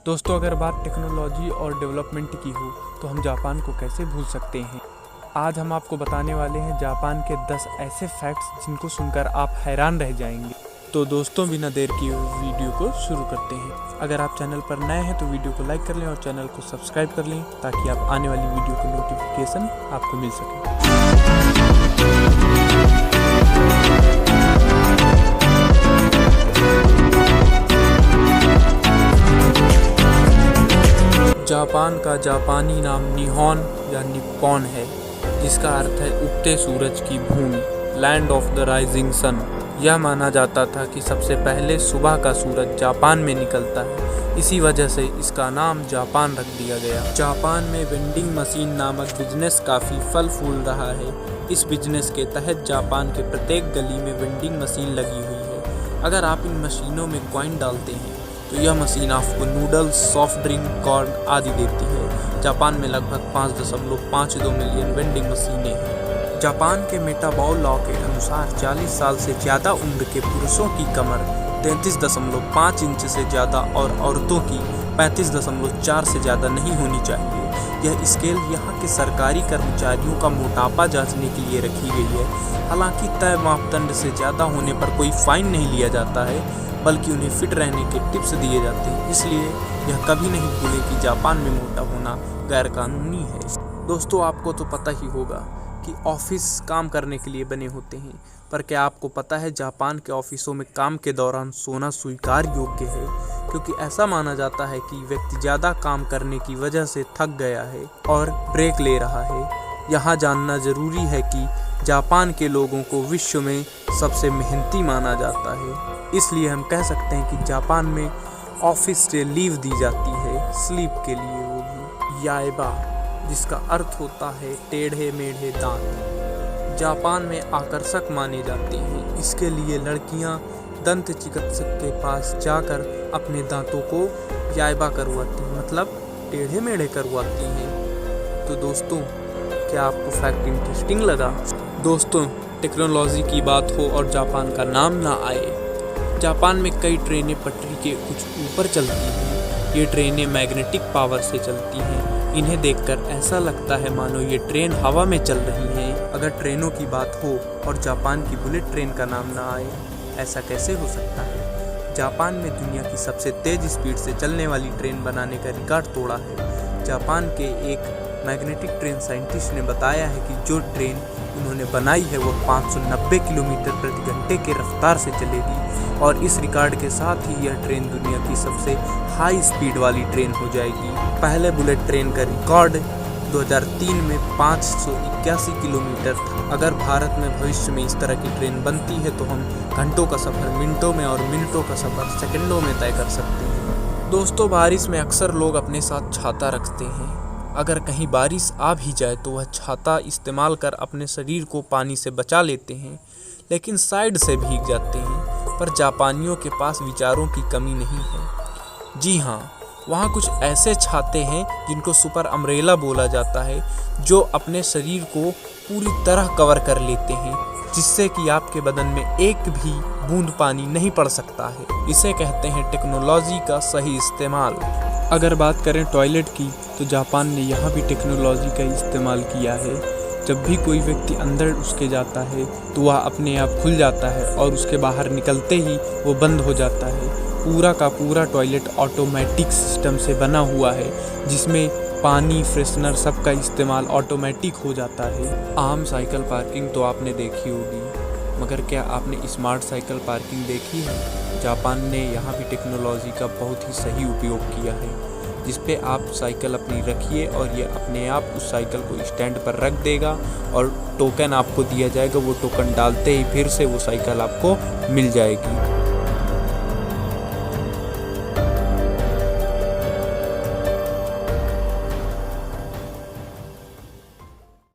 दोस्तों, अगर बात टेक्नोलॉजी और डेवलपमेंट की हो तो हम जापान को कैसे भूल सकते हैं। आज हम आपको बताने वाले हैं जापान के 10 ऐसे फैक्ट्स जिनको सुनकर आप हैरान रह जाएंगे। तो दोस्तों, बिना देर किए वीडियो को शुरू करते हैं। अगर आप चैनल पर नए हैं तो वीडियो को लाइक कर लें और चैनल को सब्सक्राइब कर लें ताकि आप आने वाली वीडियो की नोटिफिकेशन आपको मिल सके। जापान का जापानी नाम निहोन या निप्पॉन है, जिसका अर्थ है उगते सूरज की भूमि, land of the rising sun. यह माना जाता था कि सबसे पहले सुबह का सूरज जापान में निकलता है, इसी वजह से इसका नाम जापान रख दिया गया। जापान में वेंडिंग मशीन नामक बिजनेस काफ़ी फल फूल रहा है। इस बिजनेस के तहत जापान के प्रत्येक गली में वेंडिंग मशीन लगी हुई है। अगर आप इन मशीनों में कॉइन डालते हैं तो यह मशीन आपको नूडल्स, सॉफ्ट ड्रिंक, कॉर्न आदि देती है। जापान में लगभग 5.52 मिलियन वेंडिंग मशीनें हैं। जापान के मेटाबॉल लॉ के अनुसार 40 साल से ज़्यादा उम्र के पुरुषों की कमर 33.5 इंच से ज़्यादा और औरतों की 35.4 से ज़्यादा नहीं होनी चाहिए। यह स्केल यहाँ के सरकारी कर्मचारियों का मोटापा जांचने के लिए रखी गई है। हालांकि तय मापदंड से ज़्यादा होने पर कोई फाइन नहीं लिया जाता है, बल्कि उन्हें फिट रहने के टिप्स दिए जाते हैं। इसलिए यह कभी नहीं भूले कि जापान में मोटा होना गैरकानूनी है। दोस्तों, आपको तो पता ही होगा कि ऑफिस काम करने के लिए बने होते हैं, पर क्या आपको पता है जापान के ऑफिसों में काम के दौरान सोना स्वीकार योग्य है, क्योंकि ऐसा माना जाता है कि व्यक्ति ज़्यादा काम करने की वजह से थक गया है और ब्रेक ले रहा है। यहाँ जानना जरूरी है कि जापान के लोगों को विश्व में सबसे मेहनती माना जाता है। इसलिए हम कह सकते हैं कि जापान में ऑफिस से लीव दी जाती है, स्लीप के लिए, वो भी याएबा, जिसका अर्थ होता है टेढ़े मेढ़े दांत। जापान में आकर्षक माने जाते हैं। इसके लिए लड़कियां दंत चिकित्सक के पास जाकर अपने दांतों को याएबा करवाती हैं, मतलब टेढ़े मेढ़े करवाती हैं। तो दोस्तों, क्या आपको फैक्ट इंटरेस्टिंग लगा? दोस्तों, टेक्नोलॉजी की बात हो और जापान का नाम ना आए। जापान में कई ट्रेनें पटरी के कुछ ऊपर चलती हैं। ये ट्रेनें मैग्नेटिक पावर से चलती हैं। इन्हें देखकर ऐसा लगता है मानो ये ट्रेन हवा में चल रही हैं। अगर ट्रेनों की बात हो और जापान की बुलेट ट्रेन का नाम ना आए, ऐसा कैसे हो सकता है? जापान में दुनिया की सबसे तेज स्पीड से चलने वाली ट्रेन बनाने का रिकॉर्ड तोड़ा है। जापान के एक मैग्नेटिक ट्रेन साइंटिस्ट ने बताया है कि जो ट्रेन उन्होंने बनाई है वो 590 किलोमीटर प्रति घंटे के रफ्तार से चलेगी, और इस रिकॉर्ड के साथ ही यह ट्रेन दुनिया की सबसे हाई स्पीड वाली ट्रेन हो जाएगी। पहले बुलेट ट्रेन का रिकॉर्ड 2003 में 581 किलोमीटर था। अगर भारत में भविष्य में इस तरह की ट्रेन बनती है तो हम घंटों का सफ़र मिनटों में और मिनटों का सफ़र सेकंडों में तय कर सकते हैं। दोस्तों, बारिश में अक्सर लोग अपने साथ छाता रखते हैं। अगर कहीं बारिश आ भी जाए तो वह छाता इस्तेमाल कर अपने शरीर को पानी से बचा लेते हैं, लेकिन साइड से भीग जाते हैं। पर जापानियों के पास विचारों की कमी नहीं है। जी हाँ, वहाँ कुछ ऐसे छाते हैं जिनको सुपर अम्ब्रेला बोला जाता है, जो अपने शरीर को पूरी तरह कवर कर लेते हैं, जिससे कि आपके बदन में एक भी बूंद पानी नहीं पड़ सकता है। इसे कहते हैं टेक्नोलॉजी का सही इस्तेमाल। अगर बात करें टॉयलेट की, तो जापान ने यहाँ भी टेक्नोलॉजी का इस्तेमाल किया है। जब भी कोई व्यक्ति अंदर उसके जाता है तो वह अपने आप खुल जाता है और उसके बाहर निकलते ही वो बंद हो जाता है। पूरा का पूरा टॉयलेट ऑटोमेटिक सिस्टम से बना हुआ है, जिसमें पानी, फ्रेशनर सब का इस्तेमाल ऑटोमेटिक हो जाता है। आम साइकिल पार्किंग तो आपने देखी होगी, मगर क्या आपने स्मार्ट साइकिल पार्किंग देखी है? जापान ने यहाँ भी टेक्नोलॉजी का बहुत ही सही उपयोग किया है, जिस पे आप साइकिल अपनी रखिए और ये अपने आप उस साइकिल को स्टैंड पर रख देगा और टोकन आपको दिया जाएगा। वो टोकन डालते ही फिर से वो साइकिल आपको मिल जाएगी।